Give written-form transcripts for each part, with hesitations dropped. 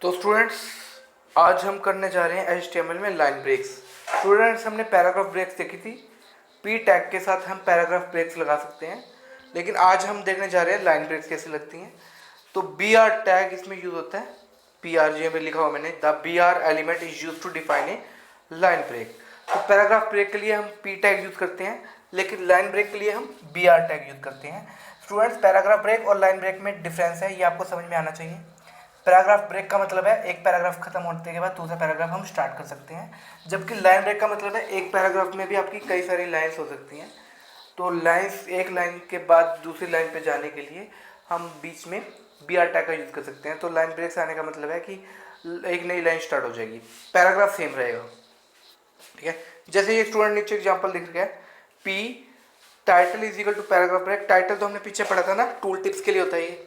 तो स्टूडेंट्स, आज हम करने जा रहे हैं HTML में लाइन ब्रेक्स। स्टूडेंट्स, हमने पैराग्राफ ब्रेक्स देखी थी। पी टैग के साथ हम पैराग्राफ ब्रेक्स लगा सकते हैं, लेकिन आज हम देखने जा रहे हैं लाइन ब्रेक्स कैसे लगती हैं। तो BR टैग इसमें यूज होता है। PRG में लिखा हुआ मैंने, the BR element is use to define a line break. तो पैराग्राफ ब्रेक के लिए हम P टैग यूज करते हैं, लेकिन लाइन ब्रेक के लिए हम BR टैग यूज करते हैं। स्टूडेंट्स, पैराग्राफ ब्रेक और लाइन ब्रेक में डिफरेंस है, ये आपको समझ में आना चाहिए। पैराग्राफ ब्रेक का मतलब है एक पैराग्राफ खत्म होने के बाद दूसरा पैराग्राफ हम स्टार्ट कर सकते हैं, जबकि लाइन ब्रेक का मतलब है एक पैराग्राफ में भी आपकी कई सारी लाइंस हो सकती हैं। तो लाइंस, एक लाइन के बाद दूसरी लाइन पे जाने के लिए हम बीच में BR टैग का यूज़ कर सकते हैं। तो लाइन ब्रेक से आने का मतलब है कि एक नई लाइन स्टार्ट हो जाएगी, पैराग्राफ सेम रहेगा। ठीक है, जैसे ये स्टूडेंट नीचे एग्जाम्पल लिख रहा है, P title is equal to paragraph break. Title तो हमने पीछे पढ़ा था ना, टूल टिप्स के लिए होता है ये।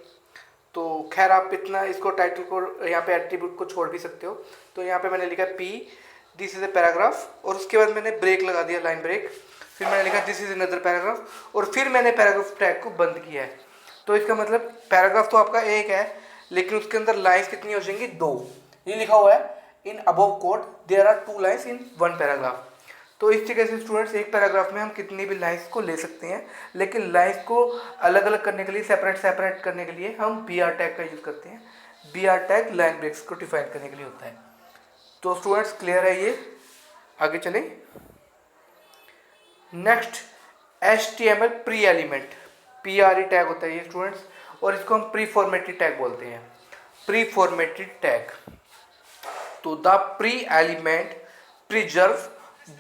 तो खैर, आप इतना इसको टाइटल को यहाँ पे एट्रीब्यूट को छोड़ भी सकते हो। तो यहाँ पे मैंने लिखा P, this is a paragraph, और उसके बाद मैंने ब्रेक लगा दिया, लाइन ब्रेक। फिर मैंने लिखा दिस इज अनदर पैराग्राफ, और फिर मैंने पैराग्राफ टैग को बंद किया है। तो इसका मतलब पैराग्राफ तो आपका एक है, लेकिन उसके अंदर लाइन्स कितनी हो जाएंगी? 2। ये लिखा हुआ है in above code there are 2 lines in 1 paragraph. तो इस तरीके से स्टूडेंट्स, एक पैराग्राफ में हम कितनी भी लाइंस को ले सकते हैं, लेकिन लाइंस को अलग अलग करने के लिए, सेपरेट करने के लिए हम BR टैग का यूज़ करते हैं। BR टैग लाइन ब्रेक्स को डिफाइन करने के लिए होता है। तो स्टूडेंट्स, क्लियर है ये? आगे चलें। Next, HTML pre element, PRE tag होता है ये स्टूडेंट्स, और इसको हम प्री फॉर्मेटेड टैग बोलते हैं। प्री फॉर्मेटेड टैग, तो the pre element preserve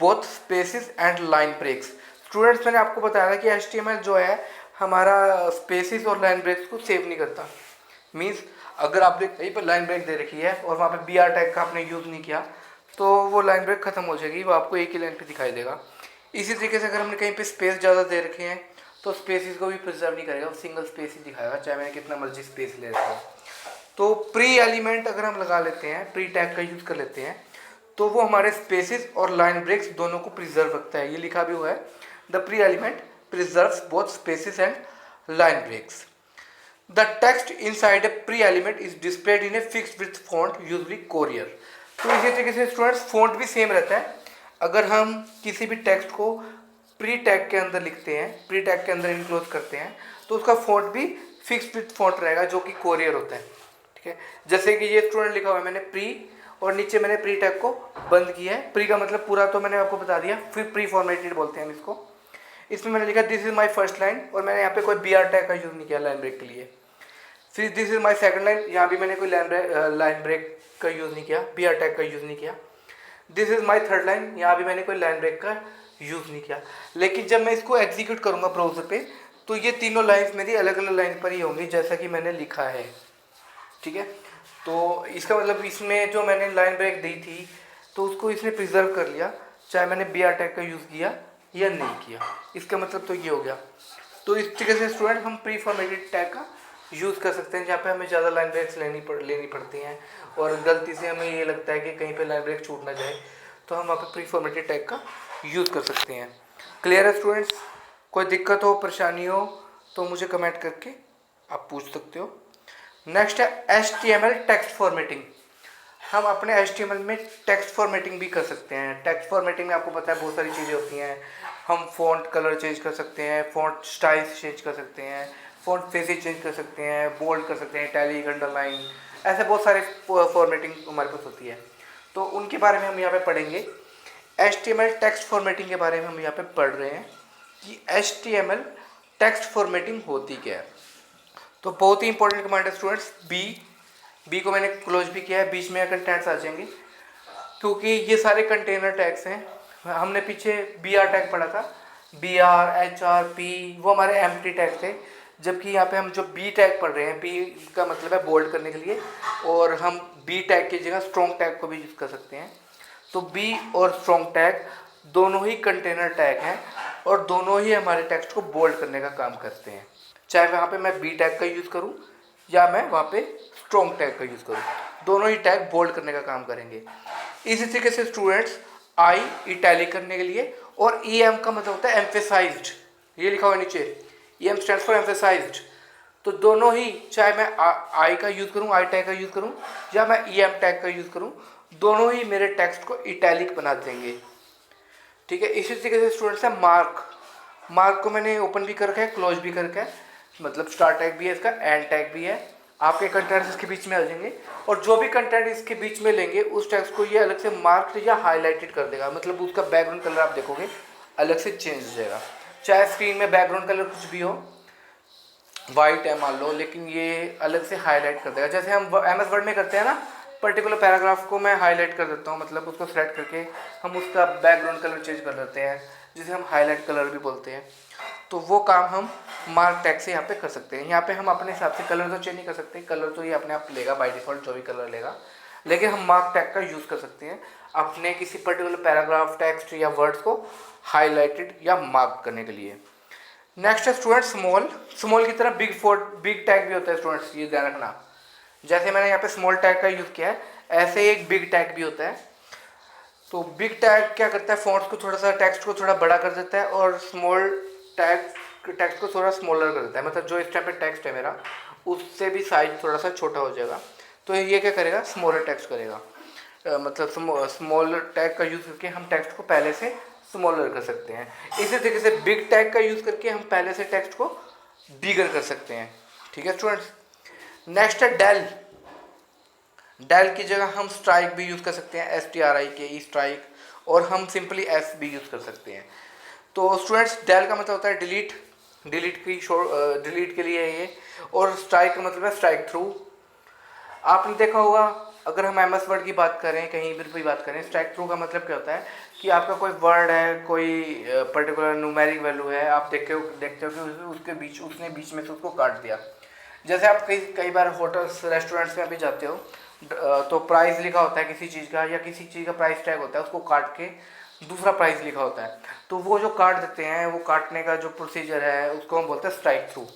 both spaces and line breaks. Students, मैंने आपको बताया था कि HTML जो है हमारा स्पेसिस और लाइन ब्रेक्स को सेव नहीं करता। मींस अगर आपने कहीं पर लाइन ब्रेक दे रखी है और वहाँ पे BR टैग का आपने यूज़ नहीं किया, तो वो लाइन ब्रेक खत्म हो जाएगी, वो आपको एक ही लाइन पे दिखाई देगा। इसी तरीके से अगर हमने कहीं पे स्पेस ज़्यादा दे रखे हैं तो स्पेसिस को भी प्रिजर्व नहीं करेगा, वो सिंगल स्पेस ही दिखाएगा, चाहे मैंने कितना मर्जी स्पेस ले रखा हो। तो प्री एलिमेंट अगर हम लगा लेते हैं, प्री टैग का यूज़ कर लेते हैं, तो वो हमारे स्पेसिस और लाइन ब्रेक्स दोनों को प्रिजर्व रखता है। ये लिखा भी हुआ है, the pre element preserves both spaces and line breaks. The text inside a pre element is displayed in a fixed width font, usually Courier. तो इसी तरीके से स्टूडेंट्स, फॉन्ट भी सेम रहता है। अगर हम किसी भी टेक्स्ट को प्री टैग के अंदर लिखते हैं, प्री टैग के अंदर इनक्लोज करते हैं, तो उसका फॉन्ट भी फिक्स्ड विड्थ फॉन्ट रहेगा, जो कि कोरियर होता है। ठीक है, जैसे कि ये स्टूडेंट लिखा हुआ है मैंने प्री, और नीचे मैंने प्री टैग को बंद किया है। प्री का मतलब पूरा तो मैंने आपको बता दिया, फिर प्री फॉर्मेटेड बोलते हैं हम इसको। इसमें मैंने लिखा this is my first line, और मैंने यहाँ पे कोई BR टैग का यूज़ नहीं किया लाइन ब्रेक के लिए। फिर this is my second line, यहाँ भी मैंने कोई लाइन ब्रेक का यूज़ नहीं किया, BR टैग का यूज़ नहीं किया। This is my third line, यहाँ भी मैंने कोई लाइन ब्रेक का यूज़ नहीं किया। लेकिन जब मैं इसको एग्जीक्यूट करूँगा ब्राउज़र पे, तो ये तीनों लाइन्स मेरी अलग अलग लाइन पर ही होंगी, जैसा कि मैंने लिखा है। ठीक है, तो इसका मतलब इसमें जो मैंने लाइन ब्रेक दी थी, तो उसको इसने प्रिजर्व कर लिया, चाहे मैंने BR टैग का यूज़ किया या नहीं किया। इसका मतलब तो ये हो गया। तो इस तरीके से स्टूडेंट, हम प्री फॉर्मेटेड टैग का यूज़ कर सकते हैं, जहाँ पे हमें ज़्यादा लाइन ब्रेक्स लेनी पड़ती हैं, और गलती से हमें ये लगता है कि कहीं पे लाइन ब्रेक छूट ना जाए, तो हम वहाँ पे प्री फॉर्मेटेड टैग का यूज़ कर सकते हैं। क्लियर है स्टूडेंट्स? कोई दिक्कत हो, परेशानी हो, तो मुझे कमेंट करके आप पूछ सकते हो। नेक्स्ट है HTML टेक्स्ट फॉर्मेटिंग। हम अपने HTML में टेक्स्ट फॉर्मेटिंग भी कर सकते हैं। टेक्स्ट फॉर्मेटिंग में आपको पता है बहुत सारी चीज़ें होती हैं। हम फ़ॉन्ट कलर चेंज कर सकते हैं, फ़ॉन्ट स्टाइल्स चेंज कर सकते हैं, फ़ॉन्ट फेसेस चेंज कर सकते हैं, बोल्ड कर सकते हैं, इटैलिक, अंडरलाइन, ऐसे बहुत सारे फॉर्मेटिंग हमारे पास होती है। तो उनके बारे में हम यहाँ पर पढ़ेंगे। HTML टेक्स्ट फॉर्मेटिंग के बारे में हम यहाँ पर पढ़ रहे हैं कि HTML टेक्स्ट फॉर्मेटिंग होती क्या है। तो बहुत ही इंपॉर्टेंट कमांड है स्टूडेंट्स, बी को मैंने क्लोज भी किया है, बीच में कंटेंट्स आ जाएंगे, क्योंकि ये सारे कंटेनर टैग्स हैं। हमने पीछे BR टैग पढ़ा था, BR, HR, P, वो हमारे एम्प्टी टैग थे, जबकि यहाँ पे हम जो B टैग पढ़ रहे हैं, B का मतलब है बोल्ड करने के लिए, और हम B टैग की जगह स्ट्रॉन्ग टैग को भी यूज़ कर सकते हैं। तो B और स्ट्रॉन्ग टैग दोनों ही कंटेनर टैग हैं, और दोनों ही हमारे टेक्स्ट को बोल्ड करने का काम करते हैं। चाहे वहाँ पे मैं B टैग का यूज़ करूँ या मैं वहाँ पे स्ट्रॉन्ग टैग का यूज़ करूँ, दोनों ही टैग बोल्ड करने का काम करेंगे। इसी तरीके से स्टूडेंट्स, I इटैलिक करने के लिए, और EM का मतलब होता है एम्फेसाइज्ड। ये लिखा हुआ नीचे, EM स्टैंड्स फॉर एम्फेसाइज्ड। तो दोनों ही, चाहे मैं आई का यूज़ करूँ, आई टैग का यूज़ करूँ, या मैं ई एम टैग का यूज़ करूँ, दोनों ही मेरे टेक्स्ट को इटैलिक बना देंगे। ठीक है, इसी तरीके से स्टूडेंट्स है मार्क। मार्क को मैंने ओपन भी कर रखा है, क्लोज भी कर रखा है, मतलब स्टार्ट टैग भी है इसका, एंड टैग भी है। आपके कंटेंट्स इसके बीच में आ जाएंगे, और जो भी कंटेंट इसके बीच में लेंगे उस टेक्स्ट को ये अलग से मार्क्ड या हाईलाइटेड कर देगा, मतलब उसका बैकग्राउंड कलर आप देखोगे अलग से चेंज हो जाएगा। चाहे स्क्रीन में बैकग्राउंड कलर कुछ भी हो, वाइट है मान लो, लेकिन ये अलग से हाईलाइट कर देगा। जैसे हम एम एस वर्ड में करते हैं ना, पर्टिकुलर पैराग्राफ को मैं हाईलाइट कर देता हूँ, मतलब उसको सेलेक्ट करके हम उसका बैकग्राउंड कलर चेंज कर देते हैं, जिसे हम हाईलाइट कलर भी बोलते हैं। तो वो काम हम मार्क टैग से यहाँ पे कर सकते हैं। यहाँ पे हम अपने हिसाब से कलर तो चेंज नहीं कर सकते, कलर तो ये अपने आप लेगा बाय डिफ़ॉल्ट जो भी कलर लेगा, लेकिन हम मार्क टैग का यूज़ कर सकते हैं अपने किसी पर्टिकुलर पैराग्राफ, टेक्स्ट या वर्ड्स को हाईलाइटेड या मार्क करने के लिए। नेक्स्ट है स्टूडेंट स्मॉल। स्मॉल की तरह बिग टैग भी होता है स्टूडेंट्स, ये ध्यान रखना। जैसे मैंने यहाँ पे स्मॉल टैग का यूज़ किया है, ऐसे ही एक बिग टैग भी होता है। तो बिग टैग क्या करता है, फॉन्ट्स को थोड़ा सा, टेक्स्ट को थोड़ा बड़ा कर देता है, और स्मॉल टैग टेक्स्ट को थोड़ा स्मॉलर कर देता है, मतलब जो इस टाइम पे टेक्स्ट है मेरा, उससे भी साइज थोड़ा सा छोटा हो जाएगा। तो ये क्या करेगा, स्मॉलर टेक्स्ट करेगा। मतलब स्मॉल टैग का यूज़ करके हम टेक्स्ट को पहले से स्मॉलर कर सकते हैं। इसी तरीके से बिग टैग का यूज़ करके हम पहले से टेक्स्ट को बिगर कर सकते हैं। ठीक है स्टूडेंट्स। नेक्स्ट है डेल। डेल की जगह हम स्ट्राइक भी यूज़ कर सकते हैं, STRIKE स्ट्राइक, और हम सिंपली S भी यूज़ कर सकते हैं। तो स्टूडेंट्स डेल का मतलब होता है डिलीट, डिलीट के लिए ये, और स्ट्राइक का मतलब है स्ट्राइक थ्रू। आपने देखा होगा, अगर हम MS वर्ड की बात करें, कहीं भी बात करें, स्ट्राइक थ्रू का मतलब क्या होता है कि आपका कोई वर्ड है, कोई पर्टिकुलर न्यूमेरिक वैल्यू है, आप देखते हो कि उसके बीच, उसने बीच में से उसको काट दिया। जैसे आप कई बार होटल्स रेस्टोरेंट्स में भी जाते हो, तो प्राइस लिखा होता है किसी चीज़ का, या किसी चीज़ का प्राइस टैग होता है, उसको काट के दूसरा प्राइस लिखा होता है, तो वो जो काट देते हैं, वो काटने का जो प्रोसीजर है उसको हम बोलते हैं स्ट्राइक थ्रू।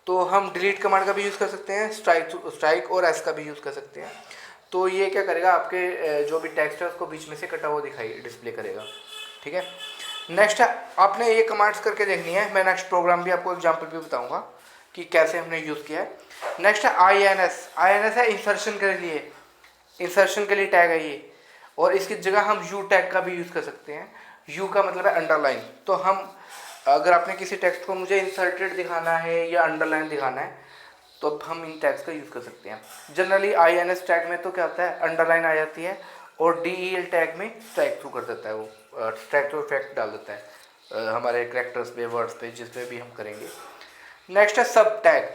तो हम डिलीट कमांड का भी यूज़ कर सकते हैं, स्ट्राइक और S का भी यूज़ कर सकते हैं। तो ये क्या करेगा, आपके जो भी टेक्स्ट है उसको बीच में से कटा हुआ दिखाई डिस्प्ले करेगा। ठीक है। नेक्स्ट है, आपने ये कमांड्स करके देखनी है, मैं नेक्स्ट प्रोग्राम भी आपको एग्जांपल भी बताऊंगा कि कैसे हमने यूज़ किया है। नेक्स्ट है INS है इंसर्शन के लिए, इंसर्शन के लिए टैग है ये, और इसकी जगह हम U टैग का भी यूज़ कर सकते हैं। U का मतलब है अंडरलाइन। तो हम, अगर आपने किसी टेक्स्ट को मुझे इंसर्टेड दिखाना है या अंडरलाइन दिखाना है, तो हम इन टैग्स का यूज़ कर सकते हैं। जनरली INS टैग में तो क्या होता है, अंडरलाइन आ जाती है, और DEL टैग में स्ट्राइक थ्रू कर देता है, वो स्ट्राइक थ्रू इफेक्ट डाल देता है हमारे कैरेक्टर्स पे, वर्ड्स पे, जिस पे भी हम करेंगे। नेक्स्ट है सब टैग।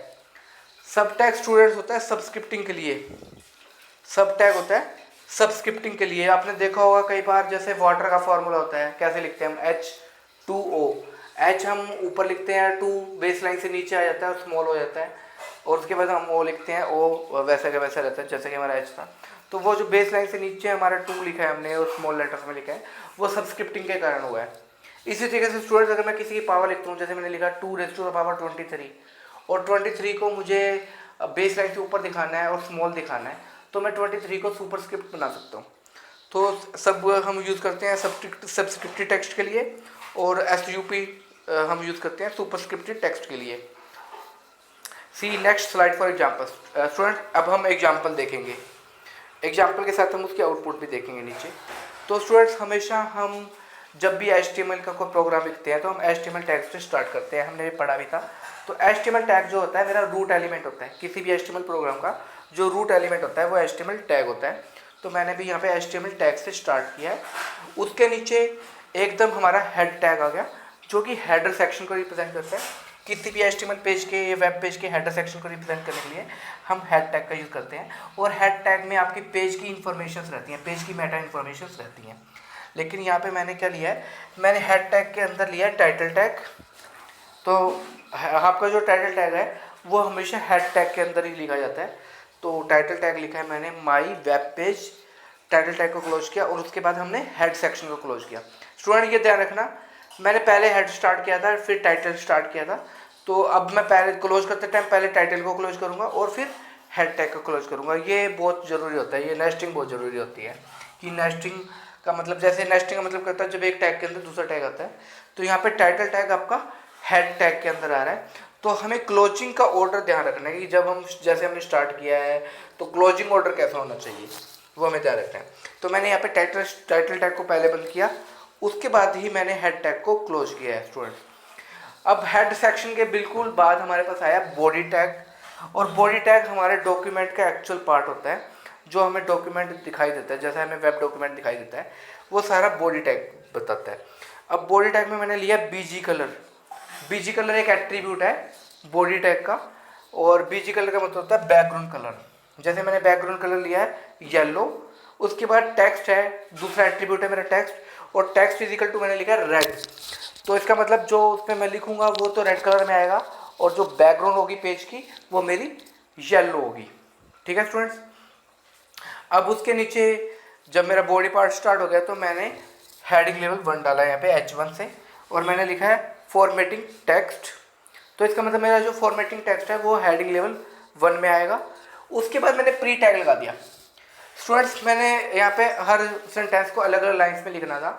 सब टैग स्टूडेंट्स होता है सबस्क्रिप्टिंग के लिए। सब टैग होता है सबस्क्रिप्टिंग के लिए। आपने देखा होगा कई बार, जैसे वाटर का फॉर्मूला होता है, कैसे लिखते हैं हम, H2O। H हम ऊपर लिखते हैं, 2 बेस लाइन से नीचे आ जाता है और स्मॉल हो जाता है, और उसके बाद हम O लिखते हैं, O वैसा का वैसा रहता है जैसे कि हमारा H था। तो वो जो बेस लाइन से नीचे हमारा 2 लिखा है हमने और स्मॉल लेटर्स में लिखा है, वो सबस्क्रिप्टिंग के कारण हुआ है। इसी तरीके से स्टूडेंट्स, अगर मैं किसी की पावर लिखता हूँ, जैसे मैंने लिखा 2⁻23, और 23 को मुझे बेस लाइन से ऊपर दिखाना है और स्मॉल दिखाना है, तो मैं 23 को सुपरस्क्रिप्ट बना सकता हूँ। तो सब हम यूज़ करते हैं सबस्क्रिप्टिव टेक्स्ट के लिए, और SUP हम यूज़ करते हैं सुपरस्क्रिप्टिव टेक्स्ट के लिए। See next slide for example. Student, अब हम एग्जाम्पल देखेंगे, एग्जाम्पल के साथ हम उसकी आउटपुट भी देखेंगे नीचे। तो स्टूडेंट्स, हमेशा हम जब भी HTML का कोई प्रोग्राम लिखते हैं, तो हम HTML टैग से स्टार्ट करते हैं, हमने ये पढ़ा भी था। तो HTML टैग जो होता है, मेरा रूट एलिमेंट होता है किसी भी HTML प्रोग्राम का, जो रूट एलिमेंट होता है वो HTML टैग होता है। तो मैंने भी यहाँ पे HTML टैग से स्टार्ट किया है। उसके नीचे एकदम हमारा हेड टैग आ गया, जो कि हेडर सेक्शन को रिप्रेजेंट करता है। किसी भी HTML पेज के, वेब पेज के हेडर सेक्शन को रिप्रेजेंट करने के लिए हम हेड टैग का यूज़ करते हैं, और हेड टैग में आपकी पेज की इन्फॉर्मेशन रहती हैं, पेज की मेटा इन्फॉर्मेशन रहती हैं। लेकिन यहाँ पे मैंने क्या लिया है, मैंने हेड टैग के अंदर लिया है टाइटल टैग। तो आपका जो टाइटल टैग है वो हमेशा हेड टैग के अंदर ही लिखा जाता है। तो टाइटल टैग लिखा है मैंने माई वेब पेज, टाइटल टैग को क्लोज किया, और उसके बाद हमने हेड सेक्शन को क्लोज किया। स्टूडेंट, ये ध्यान रखना, मैंने पहले हेड स्टार्ट किया था, फिर टाइटल स्टार्ट किया था। तो अब मैं पहले क्लोज करते टाइम पहले टाइटल को क्लोज करूँगा और फिर हेड टैग को क्लोज करूँगा। ये बहुत ज़रूरी होता है, ये नेस्टिंग बहुत ज़रूरी होती है। कि नेस्टिंग का मतलब, जैसे नेस्टिंग का मतलब करता है जब एक टैग के अंदर दूसरा टैग आता है, तो यहाँ पे टाइटल टैग आपका हेड टैग के अंदर आ रहा है। तो हमें क्लोजिंग का ऑर्डर ध्यान रखना है कि जब हम जैसे हमने स्टार्ट किया है तो क्लोजिंग ऑर्डर कैसा होना चाहिए, वो हमें ध्यान रखना है। तो मैंने यहाँ पे टाइटल टैग को पहले बंद किया, उसके बाद ही मैंने हेड टैग को क्लोज किया है स्टूडेंट्स। अब हेड सेक्शन के बिल्कुल बाद हमारे पास आया बॉडी टैग, और बॉडी टैग हमारे डॉक्यूमेंट का एक्चुअल पार्ट होता है, जो हमें डॉक्यूमेंट दिखाई देता है, जैसे हमें वेब डॉक्यूमेंट दिखाई देता है, वो सारा बॉडी टैग बताता है। अब बॉडी टैग में मैंने लिया बीजी कलर। बीजी कलर एक एट्रीब्यूट है बॉडी टैग का, और बीजी कलर का मतलब होता है बैकग्राउंड कलर। जैसे मैंने बैकग्राउंड कलर लिया है येलो, उसके बाद टेक्स्ट है, दूसरा एट्रीब्यूट है मेरा टेक्स्ट, और टेक्स्ट इज इक्वल टू मैंने लिखा है रेड। तो इसका मतलब जो उसमें मैं लिखूंगा वो तो रेड कलर में आएगा, और जो बैकग्राउंड होगी पेज की वो मेरी येलो होगी। ठीक है स्टूडेंट्स। अब उसके नीचे जब मेरा बॉडी पार्ट स्टार्ट हो गया तो मैंने हेडिंग लेवल 1 डाला है यहाँ पे H1 से, और मैंने लिखा है फॉर्मेटिंग टेक्स्ट। तो इसका मतलब मेरा जो फॉर्मेटिंग टेक्स्ट है वो हेडिंग लेवल 1 में आएगा। उसके बाद मैंने प्री टैग लगा दिया। स्टूडेंट्स मैंने यहाँ पे हर सेंटेंस को अलग अलग लाइन्स में लिखना था,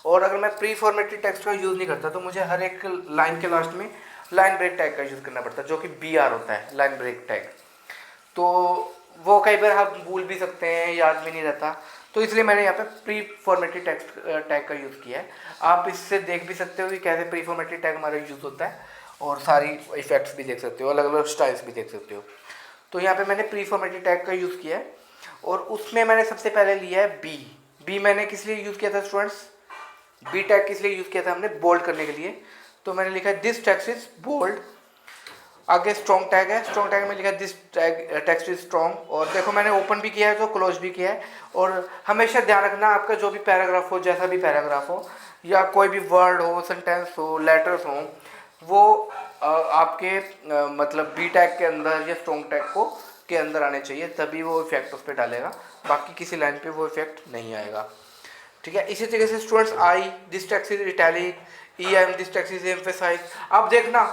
और अगर मैं प्री फॉर्मेटेड टेक्स्ट का यूज़ नहीं करता तो मुझे हर एक लाइन के लास्ट में लाइन ब्रेक टैग का यूज़ करना पड़ता है, जो कि BR होता है, लाइन ब्रेक टैग। तो वो कई बार आप भूल भी सकते हैं, याद भी नहीं रहता, तो इसलिए मैंने यहाँ पे प्री फॉर्मेटेड टेक्स्ट टैग का यूज़ किया है। आप इससे देख भी सकते हो कि कैसे प्री फॉर्मेटेड टैग हमारा यूज़ होता है, और सारी इफेक्ट्स भी देख सकते हो, अलग अलग स्टाइल्स भी देख सकते हो। तो यहाँ पे मैंने प्री फॉर्मेटेड टैग का यूज़ किया है, और उसमें मैंने सबसे पहले लिया है बी मैंने किस लिए यूज़ किया था स्टूडेंट्स? बी टैग किस लिए यूज़ किया था हमने? बोल्ड करने के लिए। तो मैंने लिखा है दिस टेक्स्ट इज बोल्ड। आगे स्ट्रॉन्ग टैग है, स्ट्रॉन्ग टैग में लिखा है दिस टेक्स्ट इज स्ट्रॉन्ग, और देखो मैंने ओपन भी किया है तो क्लोज भी किया है। और हमेशा ध्यान रखना आपका जो भी पैराग्राफ हो, जैसा भी पैराग्राफ हो, या कोई भी वर्ड हो, सेंटेंस हो, लेटर्स हो, वो आपके मतलब बी टैग के अंदर या स्ट्रॉन्ग टैग को के अंदर आने चाहिए, तभी वो इफेक्ट उस पर डालेगा, बाकी किसी लाइन पे वो इफेक्ट नहीं आएगा। ठीक है। इसी तरीके से students I this text is italic, EM this text is emphasise. आप देखना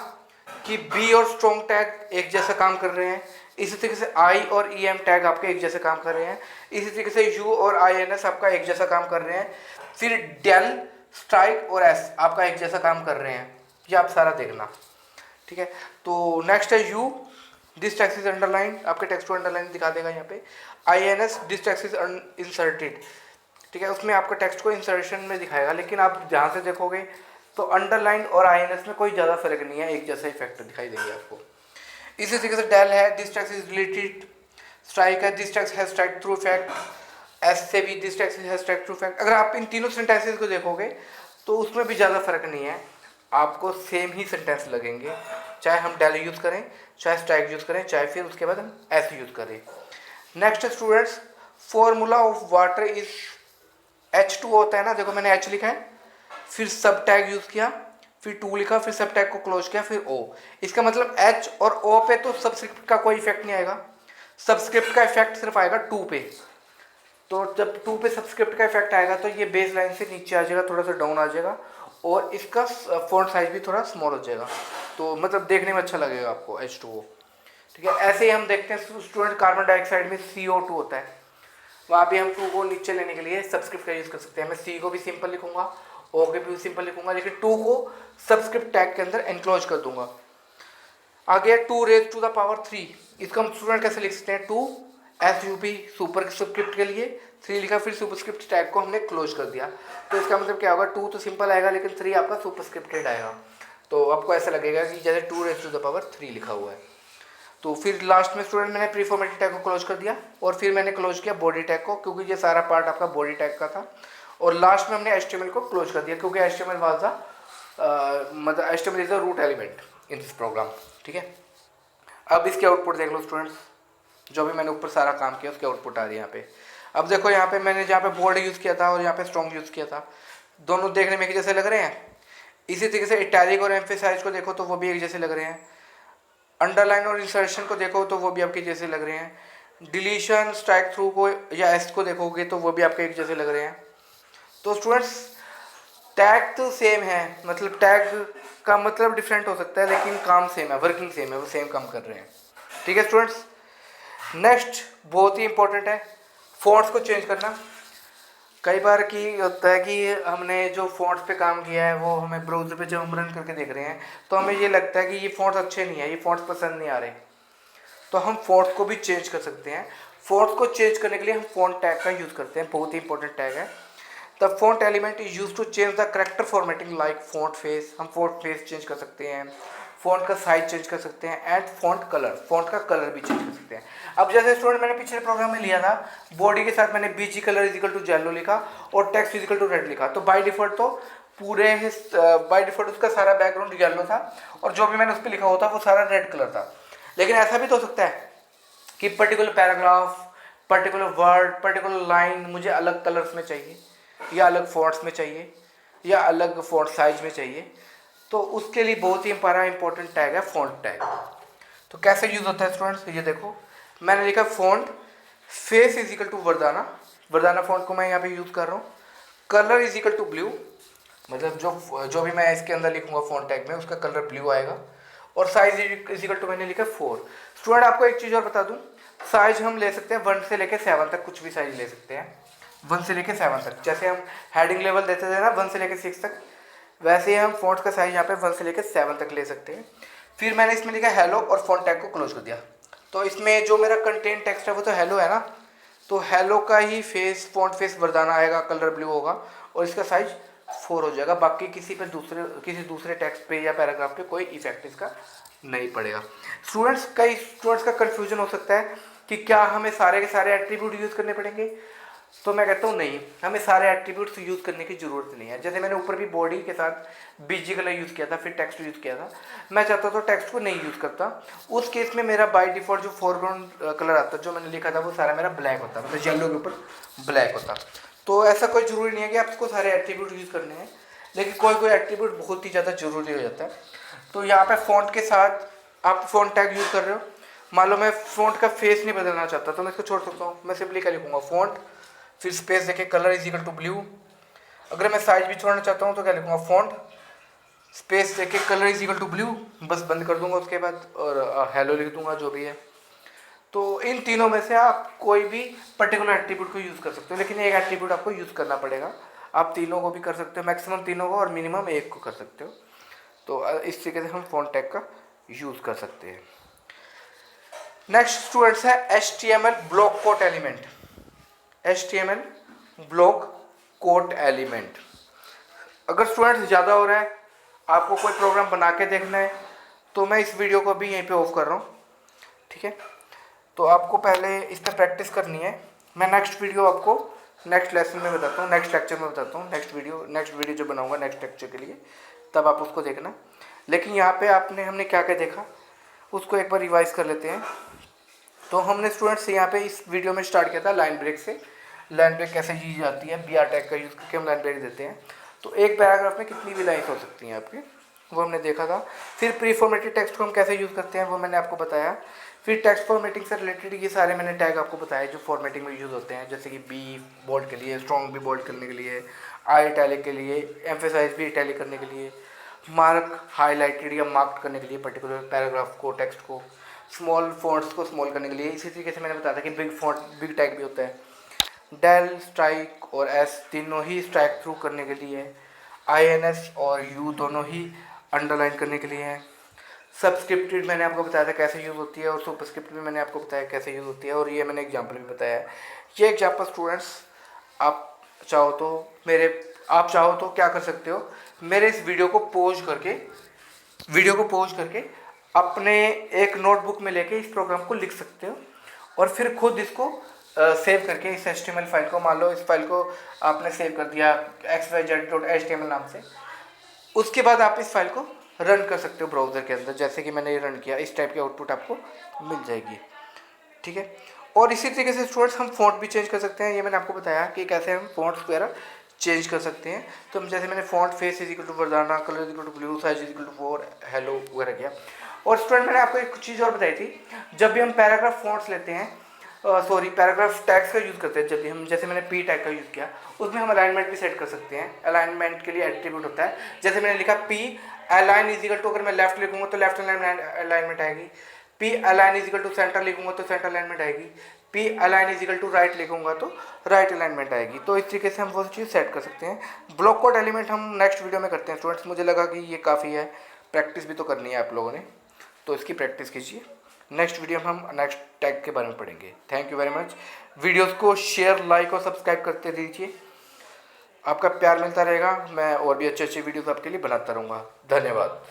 कि बी और स्ट्रॉन्ग टैग एक जैसा काम कर रहे हैं, इसी तरीके से आई और EM टैग आपके एक जैसे काम कर रहे हैं, इसी तरीके से यू और INS आपका एक जैसा काम कर रहे हैं, फिर डेल, स्ट्राइक और एस आपका एक जैसा काम कर रहे हैं। ये आप सारा देखना। ठीक है। तो नेक्स्ट है you this text is underline, आपके टेक्स्ट को अंडरलाइन दिखा देगा यहाँ पे। INS this text is inserted. ठीक है, उसमें आपका टेक्स्ट को इंसर्शन में दिखाएगा, लेकिन आप ध्यान से देखोगे तो अंडरलाइन और INS में कोई ज़्यादा फर्क नहीं है, एक जैसा इफेक्ट दिखाई देंगे आपको। इसी तरीके से डेल है this text is deleted, strike है this text has strike through effect, S से भी this text has strike through effect. अगर आप इन तीनों सेंटेंसेस को देखोगे तो उसमें भी ज़्यादा फर्क नहीं है, आपको सेम ही सेंटेंस लगेंगे, चाहे हम डेल यूज़ करें, चाहे स्ट्राइक यूज़ करें, चाहे फिर उसके बाद हम एस यूज़ करें। Next students, formula of water is H2 होता है ना, देखो मैंने H लिखा है, फिर सब टैग यूज़ किया, फिर 2 लिखा, फिर सब टैग को क्लोज किया, फिर O। इसका मतलब H और O पे तो सबस्क्रिप्ट का कोई इफेक्ट नहीं आएगा, सबस्क्रिप्ट का इफेक्ट सिर्फ आएगा 2 पे। तो जब 2 पे सबस्क्रिप्ट का इफेक्ट आएगा तो ये बेस लाइन से नीचे आ जाएगा, थोड़ा सा डाउन आ जाएगा, और इसका फॉन्ट साइज भी थोड़ा स्मॉल हो जाएगा, तो मतलब देखने में अच्छा लगेगा आपको H2O। ठीक है। ऐसे ही हम देखते हैं स्टूडेंट कार्बन डाइऑक्साइड में CO2 होता है, वहाँ पे हम 2 को नीचे लेने के लिए सबस्क्रिप्ट का यूज़ कर सकते हैं। मैं C को भी सिंपल लिखूंगा, O को भी सिंपल लिखूंगा, लेकिन 2 को सबस्क्रिप्ट टैग के अंदर एनक्लोज कर दूंगा। आगे 2 रेज टू द पावर 3, इसको हम स्टूडेंट कैसे लिख सकते हैं? 2 SUP सुपर स्क्रिप्ट के लिए 3 लिखा, फिर सुपरस्क्रिप्ट टैग को हमने क्लोज कर दिया। तो इसका मतलब क्या होगा? 2 तो सिंपल आएगा, लेकिन 3 आपका सुपरस्क्रिप्टेड आएगा, तो आपको ऐसा लगेगा कि जैसे 2 रेज टू द पावर 3 लिखा हुआ है। तो फिर लास्ट में स्टूडेंट मैंने प्री फॉर्मेटेड टैग को क्लोज कर दिया, और फिर मैंने क्लोज किया बॉडी टैग को, क्योंकि ये सारा पार्ट आपका बॉडी टैग का था। और लास्ट में हमने HTML को क्लोज कर दिया, क्योंकि HTML वाज मतलब HTML is the root element in this program. ठीक है। अब इसके आउटपुट देख लो स्टूडेंट्स, जो भी मैंने ऊपर सारा काम किया उसके आउटपुट आ रही है यहाँ पे। अब देखो यहाँ पे मैंने जहाँ पे बोल्ड यूज़ किया था और यहाँ पे स्ट्रॉन्ग यूज़ किया था, दोनों देखने में एक जैसे लग रहे हैं। इसी तरीके से इटैलिक और एम्फेसाइज को देखो तो वो भी एक जैसे लग रहे हैं, अंडरलाइन और इंसर्शन को देखो तो वो भी आपके जैसे लग रहे हैं, डिलीशन स्ट्राइक थ्रू को या एस को देखोगे तो वो भी आपके एक जैसे लग रहे हैं। तो स्टूडेंट्स टैग तो सेम है, मतलब टैग का मतलब डिफरेंट हो सकता है, लेकिन काम सेम है, वर्किंग सेम है, वो सेम काम कर रहे हैं। ठीक है स्टूडेंट्स। नेक्स्ट बहुत ही इंपॉर्टेंट है, फॉन्ट्स को चेंज करना। कई बार की होता है कि हमने जो फ़ॉन्ट्स पे काम किया है वो हमें ब्राउज़र पे जब हम रन करके देख रहे हैं तो हमें ये लगता है कि ये फ़ॉन्ट्स अच्छे नहीं है, ये फ़ॉन्ट्स पसंद नहीं आ रहे, तो हम फ़ॉन्ट्स को भी चेंज कर सकते हैं। फ़ॉन्ट्स को चेंज करने के लिए हम फ़ॉन्ट टैग का यूज़ करते हैं, बहुत ही इंपॉर्टेंट टैग है। The font element is use to change the character formatting like font face, हम फॉन्ट फेस चेंज कर सकते हैं, फॉन्ट का साइज चेंज कर सकते हैं एंड फॉन्ट कलर, फॉन्ट का कलर भी चेंज कर सकते हैं। अब जैसे स्टूडेंट मैंने पिछले प्रोग्राम में लिया था, बॉडी के साथ मैंने BG colour is equal to yellow लिखा और टेक्स्ट इजिकल टू रेड लिखा, तो बाय डिफॉल्ट तो पूरे बाय डिफॉल्ट उसका सारा बैकग्राउंड येलो था और जो भी मैंने उस पर लिखा होता वो सारा रेड कलर था। लेकिन ऐसा भी तो हो सकता है कि particular paragraph, particular word, particular line मुझे अलग कलर्स में चाहिए या अलग फॉन्ट्स में चाहिए या अलग फॉन्ट साइज में चाहिए, तो उसके लिए बहुत ही बड़ा इंपॉर्टेंट टैग है फॉन्ट टैग। तो कैसे यूज़ होता है स्टूडेंट्स, ये देखो मैंने लिखा font face is equal to Verdana, Verdana font को मैं यहाँ पे यूज़ कर रहा हूँ। Colour is equal to blue, मतलब जो भी मैं इसके अंदर लिखूंगा फॉन्ट टैग में उसका कलर ब्लू आएगा। और साइज इज इक्वल टू मैंने लिखा 4। स्टूडेंट आपको एक चीज़ और बता दूँ, साइज हम ले सकते हैं 1 से लेकर 7 तक, कुछ भी साइज ले सकते हैं 1 से लेकर 7 तक। जैसे हम हेडिंग लेवल देते थे ना 1 से लेकर 6 तक, वैसे ही हम फॉन्ट का साइज यहाँ पे 1 से लेकर 7 तक ले सकते हैं। फिर मैंने इसमें लिखा हेलो और फॉन्ट टैग को क्लोज कर दिया, तो इसमें जो मेरा कंटेंट टेक्स्ट है वो तो हेलो है ना, तो हेलो का ही फेस फॉन्ट फेस वर्दाना आएगा, कलर ब्लू होगा और इसका साइज 4 हो जाएगा। बाकी किसी दूसरे टेक्स्ट पे या पैराग्राफ पे कोई इफेक्ट इसका नहीं पड़ेगा। कई स्टूडेंट्स का कंफ्यूजन हो सकता है कि क्या हमें सारे के सारे एट्रीब्यूट यूज़ करने पड़ेंगे, तो मैं कहता हूँ नहीं, हमें सारे एट्रीब्यूट्स यूज़ करने की ज़रूरत नहीं है। जैसे मैंने ऊपर भी बॉडी के साथ बीजी कलर यूज़ किया था, फिर टेक्स्ट यूज़ किया था, मैं चाहता तो टेक्स्ट को नहीं यूज़ करता, उस केस में मेरा बाय डिफ़ॉल्ट जो फोरग्राउंड कलर आता जो मैंने लिखा था वो सारा मेरा ब्लैक होता, मतलब येलो के ऊपर ब्लैक होता। तो ऐसा कोई ज़रूरी नहीं है कि आपको सारे एट्रीब्यूट यूज़ करने हैं, लेकिन कोई कोई एट्रीब्यूट बहुत ही ज़्यादा ज़रूरी हो जाता है। तो यहाँ पर फ़ॉन्ट के साथ आप फ़ॉन्ट टैग यूज़ कर रहे हो, मान लो मैं फ़ॉन्ट का फेस नहीं बदलना चाहता तो मैं इसको छोड़ सकता हूँ, मैं सिंपली क्या लिखूँगा फ़ॉन्ट फिर स्पेस देके colour is equal to blue. अगर मैं साइज भी छोड़ना चाहता हूँ तो क्या लिखूँगा फ़ॉन्ट स्पेस देके colour is equal to blue, बस बंद कर दूंगा उसके बाद और हेलो लिख दूंगा जो भी है। तो इन तीनों में से आप कोई भी पर्टिकुलर एट्रीब्यूट को यूज़ कर सकते हो, लेकिन एक एट्रीब्यूट आपको यूज़ करना पड़ेगा। आप तीनों को भी कर सकते हो, मैक्सिमम तीनों को और मिनिमम एक को कर सकते हो। तो इस तरीके से हम फॉन्ट टैग का यूज़ कर सकते हैं। नेक्स्ट स्टूडेंट्स है HTML block quote element. HTML block quote element, अगर स्टूडेंट्स ज़्यादा हो रहा है, आपको कोई प्रोग्राम बना के देखना है, तो मैं इस वीडियो को भी यहीं पे ऑफ कर रहा हूँ, ठीक है। तो आपको पहले इस पर प्रैक्टिस करनी है, मैं नेक्स्ट वीडियो आपको नेक्स्ट लेसन में बताता हूँ, नेक्स्ट लेक्चर में बताता हूँ, नेक्स्ट वीडियो जो बनाऊँगा नेक्स्ट लेक्चर के लिए, तब आप उसको देखना। लेकिन यहाँ पे हमने क्या क्या देखा उसको एक बार रिवाइज कर लेते हैं। तो हमने स्टूडेंट्स यहाँ पे इस वीडियो में स्टार्ट किया था लाइन ब्रेक से, लाइन ब्रेक कैसे यूज जाती है, BR टैग का यूज़ करके हम लाइन ब्रेक देते हैं। तो एक पैराग्राफ में कितनी भी लाइन्स हो सकती हैं आपकी, वो हमने देखा था। फिर प्री फॉर्मेटेड टेक्स्ट को हम कैसे यूज़ करते हैं वो मैंने आपको बताया। फिर टेक्स्ट फॉर्मेटिंग से रिलेटेड ये सारे मैंने टैग आपको बताए जो फॉर्मेटिंग में यूज़ होते हैं, जैसे कि बी बोल्ड के लिए, स्ट्रॉन्ग भी बोल्ड करने के लिए, आई इटैलिक के लिए, एम्फेसाइज भी इटैलिक करने के लिए, मार्क हाईलाइटेड या मार्क्ड करने के लिए पर्टिकुलर पैराग्राफ को, टेक्स्ट को, स्मॉल फॉन्ट्स को स्मॉल करने के लिए। इसी तरीके से मैंने बताया था कि बिग टैग भी होता है। डेल, स्ट्राइक और एस तीनों ही स्ट्राइक थ्रू करने के लिए, INS और U दोनों ही अंडरलाइन करने के लिए हैं। सबस्क्रिप्टेड मैंने आपको बताया था कैसे यूज़ होती है, और सुपरस्क्रिप्ट भी मैंने आपको बताया कैसे यूज़ होती है, और ये मैंने एग्जाम्पल भी बताया है। ये एग्जाम्पल स्टूडेंट्स आप चाहो तो क्या कर सकते हो, मेरे इस वीडियो को पॉज करके अपने एक नोटबुक में लेके इस प्रोग्राम को लिख सकते हो और फिर खुद इसको सेव करके इस HTML फाइल को, मान लो इस फाइल को आपने सेव कर दिया xyz.html नाम से, उसके बाद आप इस फाइल को रन कर सकते हो ब्राउज़र के अंदर, जैसे कि मैंने ये रन किया, इस टाइप की आउटपुट आपको मिल जाएगी, ठीक है। और इसी तरीके से स्टूडेंट्स हम फ़ॉन्ट भी चेंज कर सकते हैं, ये मैंने आपको बताया कि कैसे हम फ़ॉन्ट्स वगैरह चेंज कर सकते हैं। तो हम जैसे मैंने font face is equal to Verdana, colour is equal to blue, size is equal to 4, hello वगैरह किया। और स्टूडेंट मैंने आपको एक चीज़ और बताई थी, जब भी हम पैराग्राफ फॉन्ट्स लेते हैं, पैराग्राफ टैग्स का यूज़ करते हैं, जब भी हम, जैसे मैंने P टैग का यूज़ किया, उसमें हम अलाइनमेंट भी सेट कर सकते हैं। अलाइनमेंट के लिए एट्रीब्यूट होता है, जैसे मैंने लिखा P align is equal to, अगर मैं लेफ्ट लिखूंगा तो लेफ्ट अलाइनमेंट आएगी, P align is equal to centre लिखूंगा तो सेंटर अलाइनमेंट आएगी, P align is equal to right लिखूंगा तो राइट अलाइनमेंट आएगी। तो इस तरीके से हम वो चीज़ सेट कर सकते हैं। ब्लॉक कोड एलिमेंट हम नेक्स्ट वीडियो में करते हैं स्टूडेंट्स। मुझे लगा कि ये काफ़ी है, प्रैक्टिस भी तो करनी है आप लोगों ने, तो इसकी प्रैक्टिस कीजिए। नेक्स्ट वीडियो में हम नेक्स्ट टैग के बारे में पढ़ेंगे। Thank you very much. Videos को शेयर, लाइक और सब्सक्राइब करते रहिए। आपका प्यार मिलता रहेगा, मैं और भी अच्छे अच्छे वीडियोस आपके लिए बनाता रहूँगा। धन्यवाद।